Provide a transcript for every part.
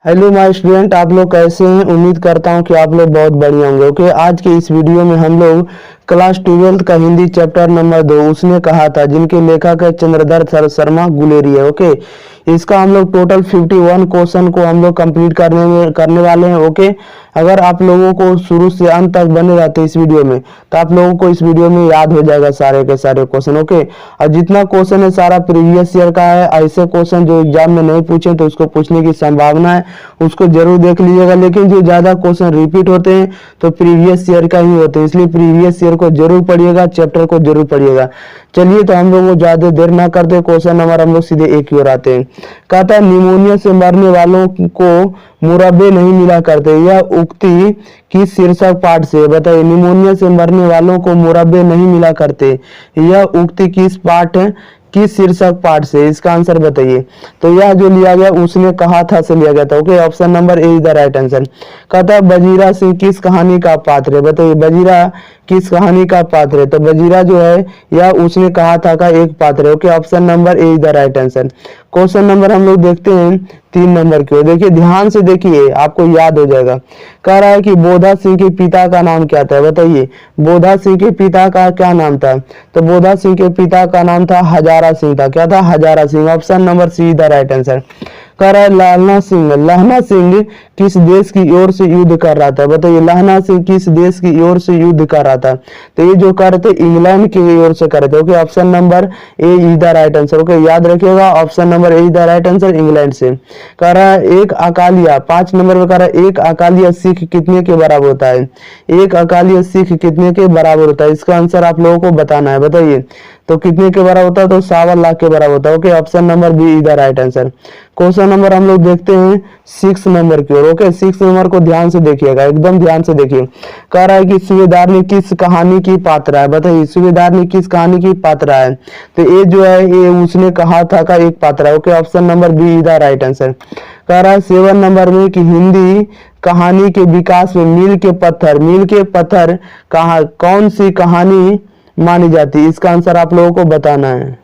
Hello my student, आप लोग कैसे हैं। उम्मीद करता हूं कि आप लोग बहुत बढ़िया होंगे। ओके, आज के इस वीडियो में हम लोग क्लास 12 का हिंदी चैप्टर नंबर 2 उसने कहा था, जिनके लेखक है चंद्रधर शर्मा गुलेरी है। ओके, इसका हम लोग टोटल 51 क्वेश्चन को हम लोग कंप्लीट करने वाले हैं। ओके, अगर आप लोगों को शुरू से अंत तक बने रहते इस वीडियो में तो आप लोगों को इस वीडियो में याद हो जाएगा सारे के सारे क्वेश्चन। ओके, और जितना क्वेश्चन है सारा प्रीवियस ईयर का है। ऐसे क्वेश्चन जो एग्जाम में नहीं पूछे तो उसको पूछने की संभावना है, उसको जरूर देख लीजिएगा। लेकिन जो ज्यादा क्वेश्चन रिपीट होते हैं तो प्रीवियस ईयर का ही होते हैं, इसलिए प्रीवियस ईयर को जरूर पढ़िएगा, चैप्टर को जरूर पढ़िएगा। चलिए, तो हम लोग ज्यादा देर ना करते, क्वेश्चन नंबर हम लोग सीधे एक की ओर आते हैं। कहता है निमोनिया से मरने वालों को मुरब्बे नहीं मिला करते, यह उक्ति किस शीर्षक पाठ से। बताइए, निमोनिया से मरने वालों को मुरब्बे नहीं मिला करते, यह उक्ति किस शीर्षक पाठ से। इसका आंसर बताइए। तो यह जो लिया गया उसने कहा था से लिया गया था। Okay, option number A is the right answer. कहता है बजीरा सिंह किस कहानी का पात्र है। बताइए, बजीरा किस कहानी का पात्र है। तो बजीरा जो है यह उसने कहा था का एक पात्र है। Okay, option number A is the right answer. Question number हम लोग देखते हैं 3 नंबर की ओर। देखिए, ध्यान से देखिए, आपको याद हो जाएगा। कह रहा है कि बोधा सिंह के पिता का नाम क्या था। बताइए, बोधा सिंह के पिता का क्या नाम था। तो बोधा सिंह के पिता का नाम था हजारा सिंह था। क्या था? Hazara Singh. Option number C the right answer. कह रहा है लहना सिंह किस देश की ओर से युद्ध कर रहा था। बताइए, लहना सिंह किस देश की ओर से युद्ध कर रहा था। तो ये जो कर रहे थे इंग्लैंड की ओर से कर रहे थे। Okay, option number A is the right answer. Okay, याद रखिएगा, option number A is the right answer, England से। कह रहा है एक अकालिया, 5 नंबर में कह रहा है एक अकालिया सिख कितने के बराबर होता है। एक अकालिया सिख कितने के बराबर होता है। इसका आंसर आप लोगों को बताना है। बताइए, तो कितने के बराबर होता है। तो 52 लाख के बराबर होता है। Okay, option number B is the right answer. Question number हम लोग देखते हैं 6 नंबर की ओर। ओके, 6 नंबर को ध्यान से देखिएगा, एकदम ध्यान से देखिए। कह रहा है कि सूबेदार ने किस कहानी की पात्रा है। बताइए, सूबेदार ने किस कहानी की पात्रा है। तो ये जो है ये उसने कहा था का एक पात्रा है। Okay, option number B is the right answer. कह रहा है 7 नंबर में कि हिंदी कहानी के विकास में मील के पत्थर कौन सी कहानी मानी जाती है। इसका आंसर आप लोगों को बताना है।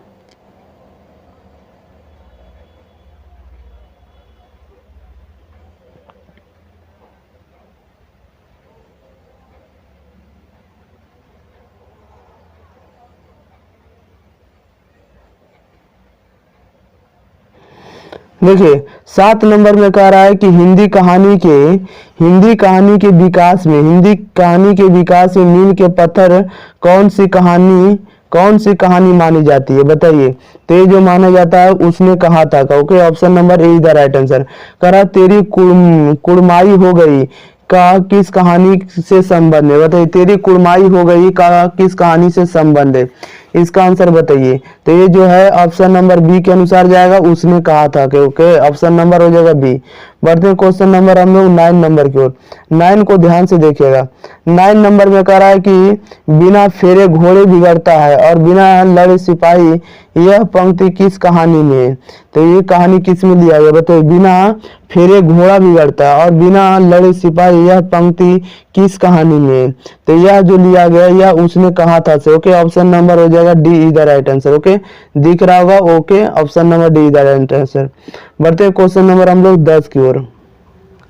देखिए, 7 नंबर में कह रहा है कि हिंदी कहानी के विकास में मील के पत्थर कौन सी कहानी मानी जाती है। बताइए, तो ये जो माना जाता है उसने कहा था का। Okay, option number A is the right answer. कह रहा तेरी कुड़माई हो गई का किस कहानी से संबंध है। बताइए, तेरी कुड़माई हो गई का किस कहानी से संबंध है। इसका आंसर बताइए। तो ये जो है ऑप्शन नंबर बी के अनुसार जाएगा, उसने कहा था कि। ओके, ऑप्शन नंबर हो जाएगा बी। बढ़ते हैं क्वेश्चन नंबर हम लोग 9 नंबर की ओर। 9 को ध्यान से देखिएगा। 9 नंबर में कह रहा है कि बिना फेरे घोड़े बिगड़ता है और बिना लड़े सिपाही, यह पंक्ति किस कहानी में है। तो ये कहानी किस में लिया गया। बताइए, बिना फेरे घोड़ा बिगड़ता है और बिना लड़े सिपाही, यह पंक्ति किस कहानी में है। तो यह जो लिया गया यह उसने कहा था से। ओके, ऑप्शन नंबर हो जाएगा D is the right answer. Okay, दिख रहा होगा। Okay, option number D is the right answer. बढ़ते क्वेश्चन नंबर हम लोग 10 की ओर।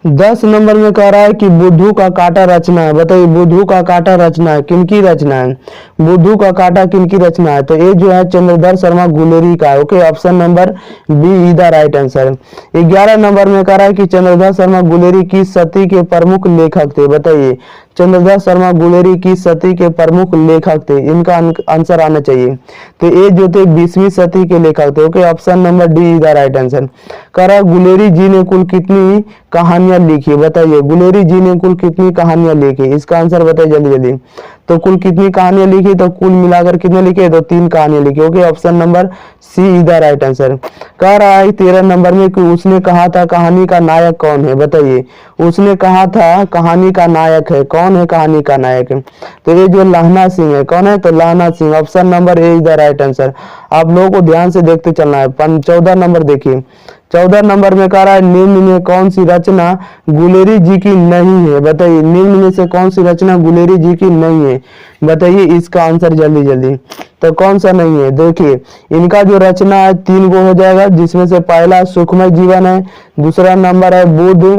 10 नंबर में कह रहा है कि बुद्धू का कांटा रचना है। बताइए, बुद्धू का कांटा रचना है, किनकी रचना है। बुद्धू का कांटा किनकी रचना है। तो ये जो है चंद्रधर शर्मा गुलेरी का है। Okay, option number B is the right answer. 11 नंबर में कह रहा है कि चंद्रधर शर्मा गुलेरी की सती के प्रमुख लेखक थे। बताइए, चंद्रधर शर्मा गुलेरी की सती के प्रमुख लेखक थे। इनका आंसर आना चाहिए। तो ये जो थे 20वीं सदी के लेखक थे। Okay, option number D is the right answer. कह रहा गुलेरी जी ने कुल कितनी कहानियां लिखी। बताइए, गुलेरी जी ने कुल कितनी कहानियां लिखी। इसका आंसर बताइए जल्दी जल्दी। तो कुल कितनी कहानियां लिखी। तो कुल मिलाकर कितने लिखे। तो 3 कहानियां लिखी। Okay, option number C is the right answer. कह रहा है 13 नंबर में कि उसने कहा था कहानी का नायक कौन है। बताइए, उसने कहा था कहानी का नायक है, कौन है कहानी का नायक। तो ये जो लहना सिंह है, कौन है। तो लहना Singh. Option number A is the right answer. आप लोगों को ध्यान से देखते चलना है। 14 नंबर देखिए, 14 नंबर में कह रहा है निम्न में कौन सी रचना गुलेरी जी की नहीं है, बताइए निम्न में से कौन सी रचना गुलेरी जी की नहीं है, बताइए इसका आंसर जल्दी जल्दी। तो कौन सा नहीं है, देखिए इनका जो रचना है 3 गो हो जाएगा, जिसमें से पहला सुखमय जीवन है, दूसरा नंबर है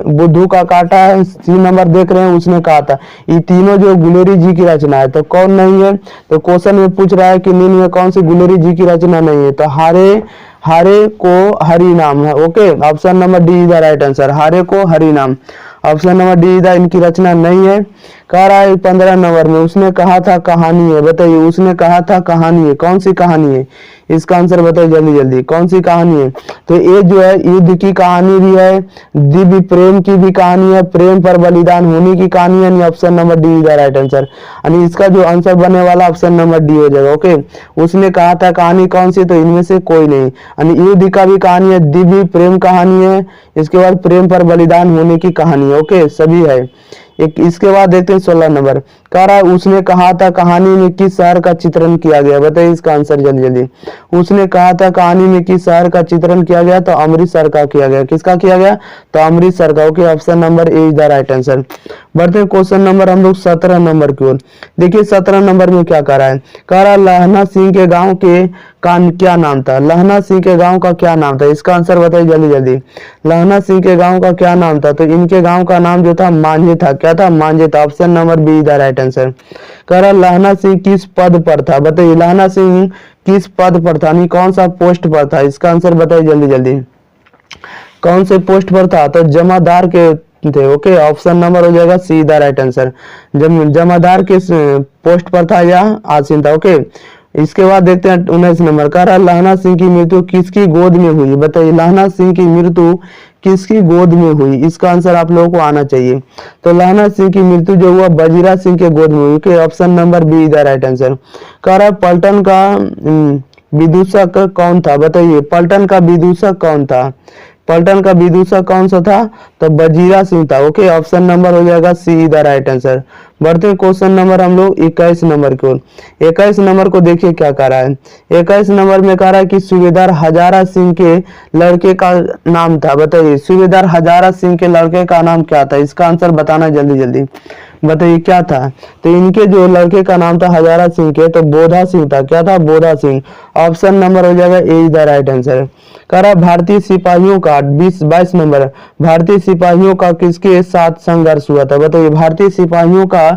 बुद्धू का काटा है, 3 नंबर देख रहे हैं उसने कहा था। ये तीनों जो गुलेरी जी की रचना है, तो कौन नहीं है, तो क्वेश्चन में पूछ रहा है कि निम्न में कौन सी गुलेरी जी की रचना नहीं है, तो हारे को हरि नाम है। Okay, option number D is the right answer, हारे को हरि नाम, ऑप्शन नंबर डी इधर इनकी रचना नहीं है। कह रहा है 15 नंबर में उसने कहा था कहानी है, बताइए उसने कहा था कहानी है, कौन सी कहानी है, इसका आंसर बताइए जल्दी जल्दी, कौन सी कहानी है। तो ये जो है युद्ध की कहानी भी है, दिव्य प्रेम की भी कहानी है, प्रेम पर बलिदान होने की कहानी है, option number D is the right answer, यानी इसका जो आंसर बनने वाला ऑप्शन नंबर डी हो जाएगा। ओके, उसने कहा था कहानी कौन सी, तो इनमें से कोई नहीं, यानी युद्ध का भी कहानी है, दिव्य प्रेम कहानी है, इसके बाद प्रेम पर बलिदान होने की कहानी है। ओके, सभी है। एक इसके बाद देखते हैं 16 नंबर, कह रहा है उसने कहा था कहानी में किस शहर का चित्रण किया गया, बताइए इसका आंसर जल्दी जल्दी। उसने कहा था कहानी में किस शहर का चित्रण किया गया, तो अमृतसर का किया गया, किसका किया गया, तो अमृतसर का। Okay, option number A is the right answer. बढ़ते हैं क्वेश्चन नंबर हम लोग 17 नंबर की ओर। देखिए 17 नंबर में क्या कह रहा है, कह रहा लहना सिंह के गांव के क्या नाम था, लहना सिंह के गांव का क्या नाम था, इसका आंसर बताइए जल्दी जल्दी। लहना सिंह के गांव का क्या नाम था, तो इनके गांव का नाम जो था मांझे था, क्या था, मांझे था, option number B is the right answer. कह रहा लहना सिंह किस पद पर था, बताइए लहना सिंह किस पद पर था, नहीं कौन सा पोस्ट पर था, इसका आंसर बताइए जल्दी जल्दी, कौन से पोस्ट पर था, तो जमादार के थे। ओके, ऑप्शन नंबर हो जाएगा सी द राइट आंसर, जमादार के पोस्ट पर था या आसीन था। ओके, इसके बाद देखते हैं 19 नंबर, कह रहा लहना सिंह की मृत्यु किसकी गोद में हुई, बताइए लहना सिंह की मृत्यु किसकी गोद में हुई, इसका आंसर आप लोगों को आना चाहिए। तो लहना सिंह की मृत्यु जो हुआ बजीरा सिंह के गोद में हुई। Okay, option number be the right answer. कह रहा पलटन का विदूषक कौन था, बताइए पलटन का विदूषक कौन था, पलटन का विदूषक कौन सा था, तो बजीरा सिंह था। ओके, ऑप्शन नंबर हो जाएगा सी द राइट आंसर। बढ़ते हैं क्वेश्चन नंबर हम लोग 21 नंबर की ओर। 21 नंबर को देखिए क्या कह रहा है, 21 नंबर में कह रहा है कि सूबेदार हजारा सिंह के लड़के का नाम था, बताइए सूबेदार हजारा सिंह के लड़के का नाम क्या था, इसका आंसर बताना जल्दी जल्दी, बताइए क्या था। तो इनके जो लड़के का नाम था हजारा सिंह के, तो बोधा सिंह था, क्या था, बोधा सिंह, ऑप्शन नंबर हो जाएगा A is the right answer. कह रहा भारतीय सिपाहियों का 22 नंबर, भारतीय सिपाहियों का किसके साथ संघर्ष हुआ था, बताइए भारतीय सिपाहियों का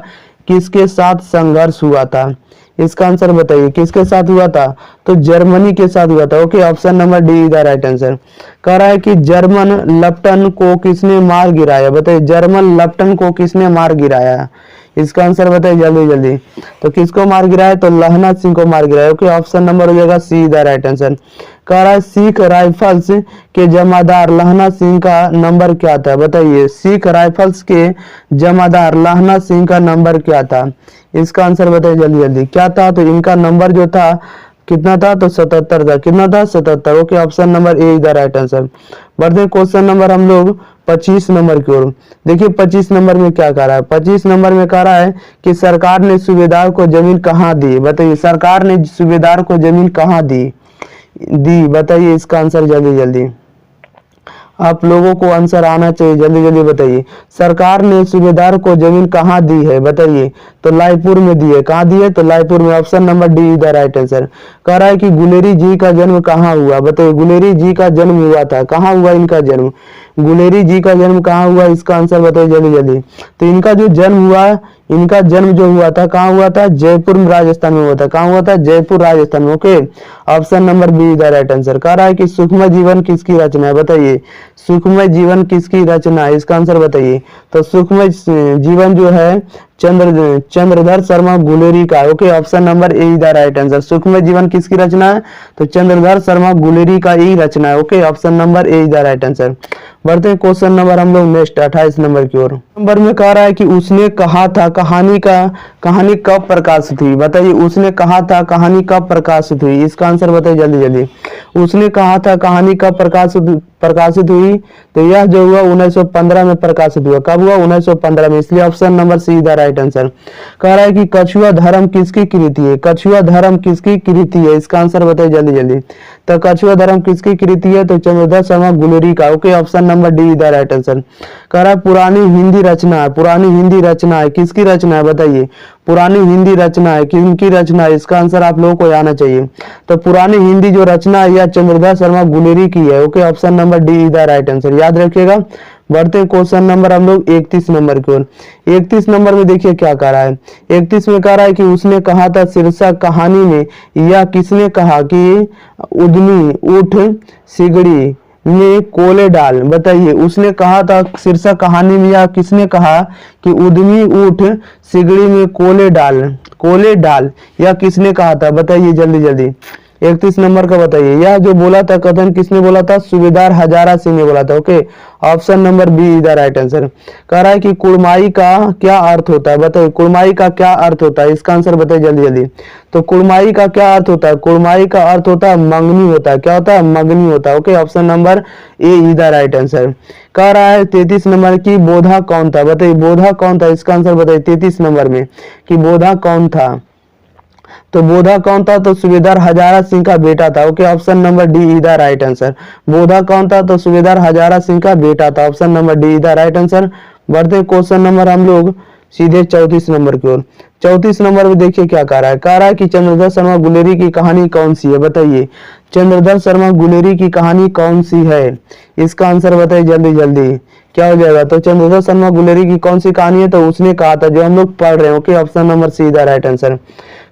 किसके साथ संघर्ष हुआ था, इसका आंसर बताइए किसके साथ हुआ था, तो जर्मनी के साथ हुआ था। Okay, option number D is the right answer. कह रहा है कि जर्मन लेफ्टन को किसने मार गिराया, बताइए जर्मन लेफ्टन को किसने मार गिराया, इसका आंसर बताइए जल्दी जल्दी। तो किसको मार गिराया, तो लहना सिंह को मार गिराया। ओके, ऑप्शन नंबर हो जाएगा सी द राइट आंसर। कह रहा है सिख राइफल्स के जमादार लहना सिंह का नंबर क्या था, बताइए सिख राइफल्स के जमादार लहना सिंह का नंबर क्या था, इसका आंसर बताइए जल्दी जल्दी, क्या था, तो इनका नंबर जो था कितना था, तो 77 था, कितना था, 77। Okay, option number A is the right answer. बढ़ते हैं क्वेश्चन नंबर हम लोग 25 नंबर की ओर। देखिए 25 नंबर में क्या कह रहा है, 25 नंबर में कह रहा है कि सरकार ने सूबेदार को जमीन कहाँ दी, बताइए सरकार ने सूबेदार को जमीन कहाँ दी, बताइए इसका आंसर जल्दी जल्दी, आप लोगों को आंसर आना चाहिए, जल्दी जल्दी बताइए। सरकार ने सूबेदार को जमीन कहाँ दी है, बताइए, तो लायपुर में दी है, कहाँ दी है, तो लायपुर में, option number D is the right answer. कह रहा है कि गुलेरी जी का जन्म कहाँ हुआ, बताइए गुलेरी जी का जन्म हुआ था, कहाँ हुआ इनका जन्म, गुलेरी जी का जन्म कहाँ हुआ, इसका आंसर बताइए जल्दी जल्दी। तो इनका जो जन्म हुआ, इनका जन्म जो हुआ था कहाँ हुआ था, जयपुर में राजस्थान में हुआ था, कहाँ हुआ था, जयपुर राजस्थान में। Okay, option number B is the right answer. कह रहा है कि सुखमय जीवन किसकी रचना है, बताइए सुखमय जीवन किसकी रचना है, इसका आंसर बताइए। तो सुखमय जीवन जो है चंद्रधर शर्मा गुलेरी का। Okay, option number A is the right answer. सुखमय जीवन किसकी रचना है, तो चंद्रधर शर्मा गुलेरी का ही रचना है। Okay, option number A is the right answer. बढ़ते हैं क्वेश्चन नंबर हम लोग नेक्स्ट 28 नंबर की ओर। नंबर में कह रहा है कि उसने कहा था कहानी कब प्रकाशित हुई, बताइए उसने कहा था कहानी कब प्रकाशित हुई, इसका आंसर बताइए जल्दी जल्दी। उसने कहा था कहानी कब प्रकाशित हुई? तो यह जो हुआ 1915 में प्रकाशित हुआ। कब हुआ? 1915 में, इसलिए option number C the right answer. कह रहा है कि कछुआ धर्म किसकी कृति है? कछुआ धर्म किसकी कृति है? इसका आंसर बताइए जल्दी जल्दी। तो कछुआ धर्म किसकी कृति है? तो चंद्रधर शर्मा गुलेरी का। Okay, option number D the right answer. कह रहा है पुरानी हिंदी रचना है, पुरानी हिंदी रचना है, किसकी रचना है बताइए? पुरानी हिंदी रचना है, किनकी रचना है? इसका आंसर आप लोगों को आना चाहिए। तो पुरानी हिंदी जो रचना है यह चंद्रधर शर्मा गुलेरी की है। Okay, option number D is the right answer, याद रखिएगा। बढ़ते क्वेश्चन नंबर हम लोग 31 नंबर की ओर। 31 नंबर में देखिए क्या कह रहा है। 31 में कह रहा है कि उसने कहा था शीर्षक कहानी में यह किसने कहा कि उद्यमी उठ सिगड़ी में कोले डाल? बताइए, उसने कहा था शीर्षक कहानी में या किसने कहा कि उद्यमी उठ सिगड़ी में कोले डाल? कोले डाल या किसने कहा था? बताइए जल्दी जल्दी। 31 नंबर का बताइए। यह जो बोला था कथन किसने बोला था? सूबेदार हजारा सिंह ने बोला था। Okay, option number B is the right answer. कह रहा है कि कुड़माई का क्या अर्थ होता है? बताइए, कुड़माई का क्या अर्थ होता है? इसका आंसर बताइए जल्दी जल्दी। तो कुड़माई का क्या अर्थ होता है? कुड़माई का अर्थ होता है मंगनी होता है। क्या होता है? मंगनी होता है। Okay, option number A is the right answer. कह रहा है 33 नंबर की बोधा कौन था? बताइए, बोधा कौन था? इसका आंसर बताइए 33 नंबर में कि बोधा कौन था? तो बोधा कौन था? तो सूबेदार हजारा सिंह का बेटा था। Okay, option number D is the right answer. Bodha कौन था? तो सूबेदार हजारा सिंह का बेटा था। Option number D is the right answer. बढ़ते क्वेश्चन नंबर हम लोग सीधे 34 नंबर की ओर। 34 नंबर में देखिए क्या कह रहा है। कह रहा है कि चंद्रधर शर्मा गुलेरी की कहानी कौन सी है? बताइए, चंद्रधर शर्मा गुलेरी की कहानी कौन सी है? इसका आंसर बताइए जल्दी जल्दी। क्या हो जाएगा? तो चंद्रधर शर्मा गुलेरी की कौन सी कहानी है? तो उसने कहा था, जो हम लोग पढ़ रहे हैं। Okay, option number C the right answer.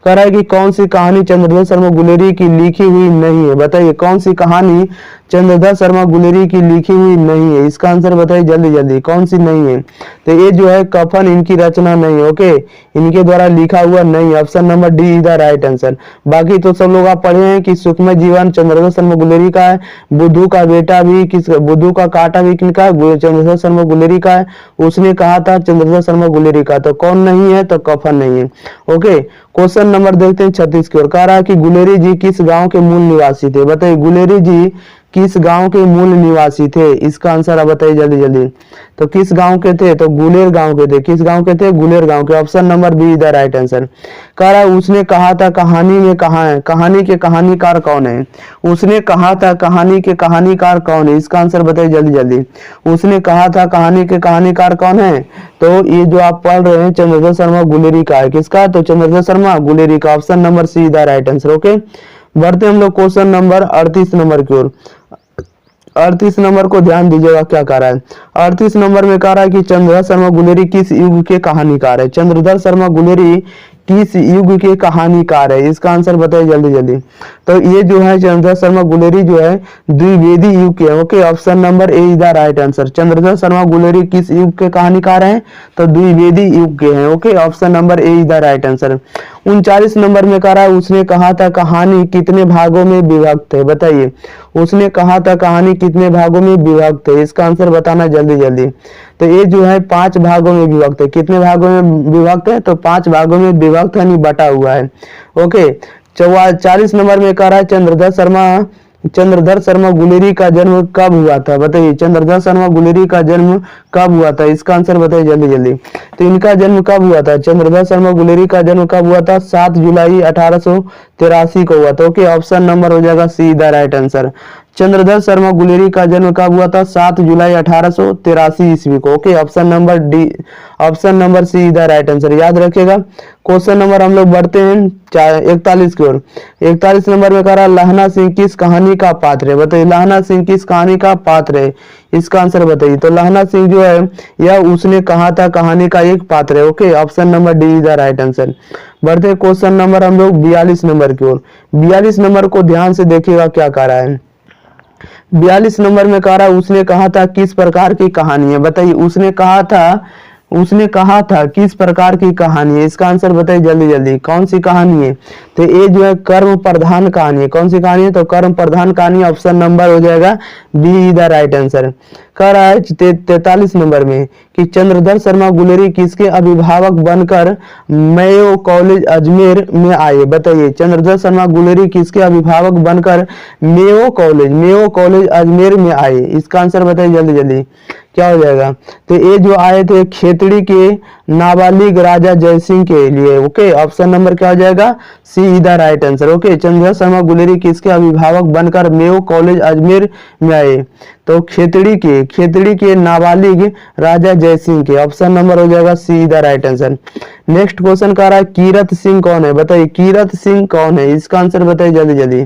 कह रहा है कि कौन सी कहानी चंद्रधर शर्मा गुलेरी की लिखी हुई नहीं है? बताइए, कौन सी कहानी चंद्रधर शर्मा गुलेरी की लिखी हुई नहीं है? इसका आंसर बताइए जल्दी जल्दी, कौन सी नहीं है? तो ये जो है कफन इनकी रचना नहीं है। ओके, इनके द्वारा लिखा हुआ नहीं है। Option number D is the right answer. बाकी तो सब लोग आप पढ़े हैं कि सुखमय जीवन चंद्रधर शर्मा गुलेरी का है, बुद्धू का बेटा भी किस, बुद्धू का कांटा भी किनका है? चंद्रधर शर्मा गुलेरी का है। उसने कहा था चंद्रधर शर्मा गुलेरी का। तो कौन नहीं है? तो कफन नहीं है। ओके, क्वेश्चन नंबर देखते हैं 36 की ओर। कह रहा है कि गुलेरी जी किस गांव के मूल निवासी थे? बताइए, गुलेरी जी किस गांव के मूल निवासी थे? इसका आंसर आप बताइए जल्दी जल्दी। तो किस गांव के थे? तो गुलेर गांव के थे। किस गांव के थे? गुलेर गांव के। Option number B is the right answer. कह रहा है उसने कहा था कहानी में कहाँ है? कहानी के कहानीकार कौन है? उसने कहा था कहानी के कहानीकार कौन है? इसका आंसर बताइए जल्दी जल्दी। उसने कहा था कहानी के कहानीकार कौन है? तो ये जो आप पढ़ रहे हैं चंद्रधर शर्मा गुलेरी का है। किसका? तो चंद्रधर शर्मा गुलेरी का। Option number C the right answer. Okay, बढ़ते हम लोग क्वेश्चन नंबर 38 नंबर की ओर। 38 नंबर को ध्यान दीजिएगा क्या कह रहा है। 38 नंबर में कह रहा है कि चंद्रधर शर्मा गुलेरी किस युग के कहानीकार है? चंद्रधर शर्मा गुलेरी किस युग के कहानीकार है? इसका आंसर बताइए जल्दी जल्दी। तो ये जो है चंद्रधर शर्मा गुलेरी जो है द्विवेदी युग के। Okay, option number A is the right answer. Chandradhar Sharma Guleri किस युग के कहानीकार हैं? तो द्विवेदी युग के हैं। Okay, option number A is the right answer. 39 number में कह रहा है उसने कहा था कहानी कितने भागों में विभक्त है? बताइए, उसने कहा था कहानी कितने भागों में विभक्त है? इसका आंसर बताना जल्दी जल्दी। तो ये जो है 5 भागों में विभक्त है। कितने भागों में विभक्त है? तो 5 भागों में विभक्त यानी बटा हुआ है। ओके, 40 नंबर में कह रहा है चंद्रधर शर्मा गुलेरी का जन्म कब हुआ था? बताइए, चंद्रधर शर्मा गुलेरी का जन्म कब हुआ था? इसका आंसर बताइए जल्दी जल्दी। तो इनका जन्म कब हुआ था? चंद्रधर शर्मा गुलेरी का जन्म कब हुआ था? 7 जुलाई 1883 को हुआ था। ओके, ऑप्शन नंबर हो जाएगा सी the right answer. Chandradhar Sharma Guleri का जन्म कब हुआ था? 7 जुलाई 1883 ईस्वी को। Okay, option number D, option number C the right answer, याद रखिएगा। क्वेश्चन नंबर हम लोग बढ़ते हैं 41 की ओर। 41 नंबर में कह रहा है लहना सिंह किस कहानी का पात्र है? बताइए, लहना सिंह किस कहानी का पात्र है? इसका आंसर बताइए। तो लहना सिंह जो है यह उसने कहा था कहानी का एक पात्र है। Okay, option number D is the right answer. बढ़ते क्वेश्चन नंबर हम लोग 42 नंबर की ओर। 42 नंबर को ध्यान से देखिएगा क्या कह रहा है। 42 नंबर में कह रहा है उसने कहा था किस प्रकार की कहानी है? बताइए, उसने कहा था किस प्रकार की कहानी है? इसका आंसर बताइए जल्दी जल्दी, कौन सी कहानी है? तो ये जो है कर्म प्रधान कहानी है। कौन सी कहानी है? तो कर्म प्रधान कहानी। ऑप्शन नंबर हो जाएगा बी द राइट आंसर। कह रहा है 43 नंबर में कि चंद्रधर शर्मा गुलेरी किसके अभिभावक बनकर मेयो कॉलेज अजमेर में आए। बताइए, चंद्रधर शर्मा गुलेरी किसके अभिभावक बनकर मेयो कॉलेज अजमेर में आए। इसका आंसर बताइए जल्दी जल्दी, क्या हो जाएगा। तो ये जो आए थे खेतड़ी के नाबालिग राजा जयसिंह के लिए। ओके, ऑप्शन नंबर क्या हो जाएगा, C is the right answer. Okay, Chandradhar Sharma Guleri किसके अभिभावक बनकर मेयो कॉलेज अजमेर में आए, तो खेतड़ी के नाबालिग राजा जयसिंह के। ऑप्शन नंबर हो जाएगा C is the right answer. Next question कह रहा है कीरत सिंह कौन है। बताइए कीरत सिंह कौन है, इसका आंसर बताइए जल्दी जल्दी।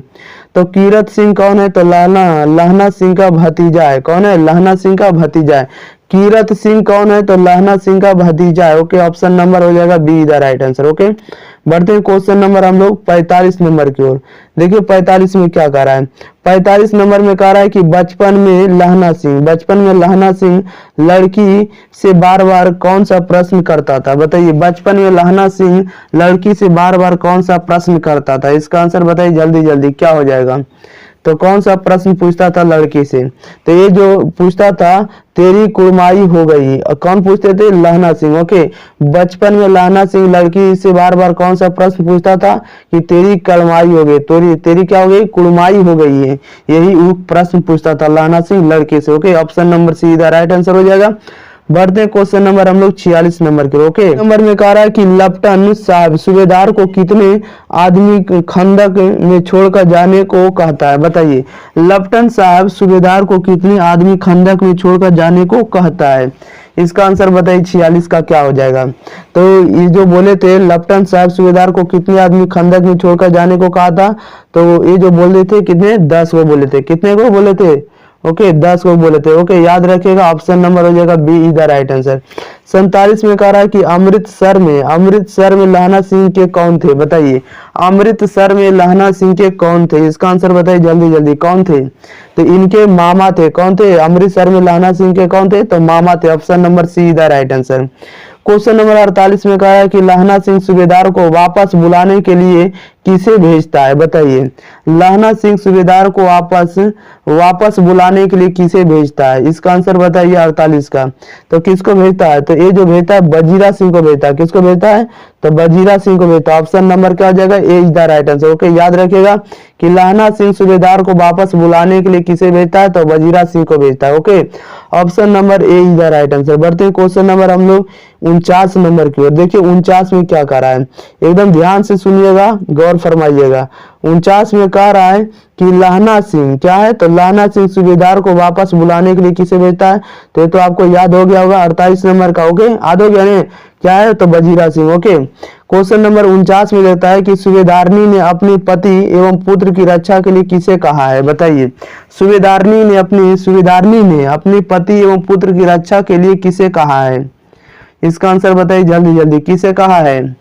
तो कीरत सिंह कौन है, तो लहना सिंह का भतीजा है। कौन है, लहना सिंह का भतीजा है। कीरत सिंह कौन है, तो लहना सिंह का भतीजा है। ओके, ऑप्शन नंबर हो जाएगा be the right answer. Okay, बढ़ते हैं क्वेश्चन नंबर हम लोग 45 नंबर की ओर। देखिए 45 में क्या कह रहा है। 45 नंबर में कह रहा है कि बचपन में लहना सिंह लड़की से बार बार कौन सा प्रश्न करता था। बताइए, बचपन में लहना सिंह लड़की से बार बार कौन सा प्रश्न करता था। इसका आंसर बताइए जल्दी जल्दी, क्या हो जाएगा। तो कौन सा प्रश्न पूछता था लड़की से, तो ये जो पूछता था तेरी कुड़माई हो गई। और कौन पूछते थे, लहना सिंह। ओके, बचपन में लहना सिंह लड़की से बार बार कौन सा प्रश्न पूछता था कि तेरी कड़माई हो गई, तेरी क्या हो गई, कुड़माई हो गई है। यही वो प्रश्न पूछता था लहना सिंह लड़के से। Okay, option number C the right answer हो जाएगा। बढ़ते क्वेश्चन नंबर हम लोग 46 नंबर के। ओके, नंबर में कह रहा है कि लेफ्टिनेंट साहब सूबेदार को कितने आदमी खंदक में छोड़कर जाने को कहता है। बताइए, लेफ्टिनेंट साहब सूबेदार को कितने आदमी खंदक में छोड़कर जाने को कहता है। इसका आंसर बताइए 46 का क्या हो जाएगा। तो ये जो बोले थे लेफ्टिनेंट साहब सूबेदार को कितने आदमी खंदक में छोड़कर जाने को कहा था, तो ये जो बोले थे कितने, 10 को बोले थे। कितने को बोले थे, ओके 10 को बोले थे। ओके, याद रखिएगा, ऑप्शन नंबर हो जाएगा B is the right answer. 47 में कह रहा है कि अमृतसर में लहना सिंह के कौन थे। बताइए, अमृतसर में लहना सिंह के कौन थे। इसका आंसर बताइए जल्दी जल्दी, कौन थे। तो इनके मामा थे। कौन थे, अमृतसर में लहना सिंह के कौन थे, तो मामा थे। Option number C is the right answer. Question number 48 में कहा है कि लहना सिंह सूबेदार को वापस बुलाने के लिए किसे भेजता है। बताइए, लहना सिंह सूबेदार को वापस बुलाने के लिए किसे भेजता है। इसका आंसर बताइए 48 का। तो किसको भेजता है, तो ये जो भेजता है वजीरा सिंह को भेजता है। किसको भेजता है, तो वजीरा सिंह को भेजता है। ऑप्शन नंबर क्या हो जाएगा, A is the right answer. Okay, याद रखिएगा कि लहना सिंह सूबेदार को वापस बुलाने के लिए किसे भेजता है, तो वजीरा सिंह को भेजता है। Okay, option number A is the right answer. बढ़ते हैं क्वेश्चन नंबर हम लोग 49 नंबर की ओर। देखिए 49 में क्या कह रहा है, एकदम ध्यान से सुनिएगा, गौर फरमाइएगा। 49 में कह रहा है कि लहना सिंह क्या है, तो लहना सिंह सूबेदार को वापस बुलाने के लिए किसे भेजता है, तो ये तो आपको याद हो गया होगा 48 नंबर का। ओके, याद हो गया ने, क्या है, तो Wazira Singh. Okay, question number 49 में देता है कि सूबेदारनी ने अपने पति एवं पुत्र की रक्षा के लिए किसे कहा है। बताइए, सूबेदारनी ने अपने पति एवं पुत्र की रक्षा के लिए किसे कहा है। इसका आंसर बताइए जल्दी जल्दी, किसे कहा है।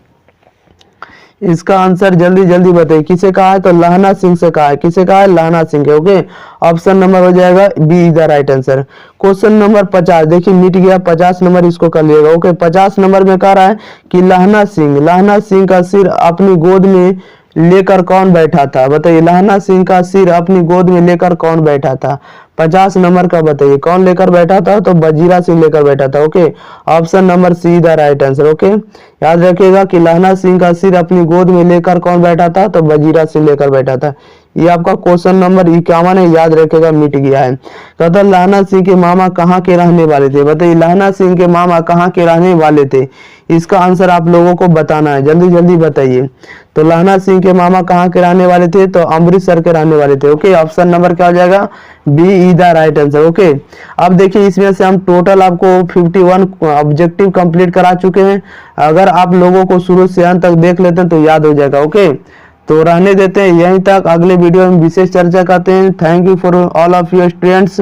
इसका आंसर जल्दी जल्दी बताइए, किसे कहा है, तो लहना सिंह से कहा है। किसे कहा है, लहना सिंह के। ओके, ऑप्शन नंबर हो जाएगा B is the right answer. Question number 50, देखिए मिट गया 50 नंबर, इसको कर लिएगा। ओके, 50 नंबर में कह रहा है कि लहना सिंह का सिर अपनी गोद में लेकर कौन बैठा था। बताइए, लहना सिंह का सिर अपनी गोद में लेकर कौन बैठा था। 50 नंबर का बताइए, कौन लेकर बैठा था, तो वजीरा सिंह लेकर बैठा था। Okay, option number C the right answer. Okay, याद रखिएगा कि लहना सिंह का सिर अपनी गोद में लेकर कौन बैठा था, तो वजीरा सिंह लेकर बैठा था। ये आपका क्वेश्चन नंबर 51 है, याद रखेगा, मिट गया है। कहता लहना सिंह के मामा कहाँ के रहने वाले थे। बताइए, लहना सिंह के मामा कहाँ के रहने वाले थे। इसका आंसर आप लोगों को बताना है, जल्दी जल्दी बताइए। तो लहना सिंह के मामा कहाँ के रहने वाले थे, तो अमृतसर के रहने वाले थे। ओके, ऑप्शन नंबर क्या हो जाएगा, B is the right answer. Okay, अब देखिए इसमें से हम टोटल आपको 51 ऑब्जेक्टिव कंप्लीट करा चुके हैं। अगर आप लोगों को शुरू से अंत तक देख लेते हैं तो याद हो जाएगा। ओके, तो रहने देते हैं यहीं तक, अगले वीडियो में विशेष चर्चा करते हैं। Thank you for all of you students.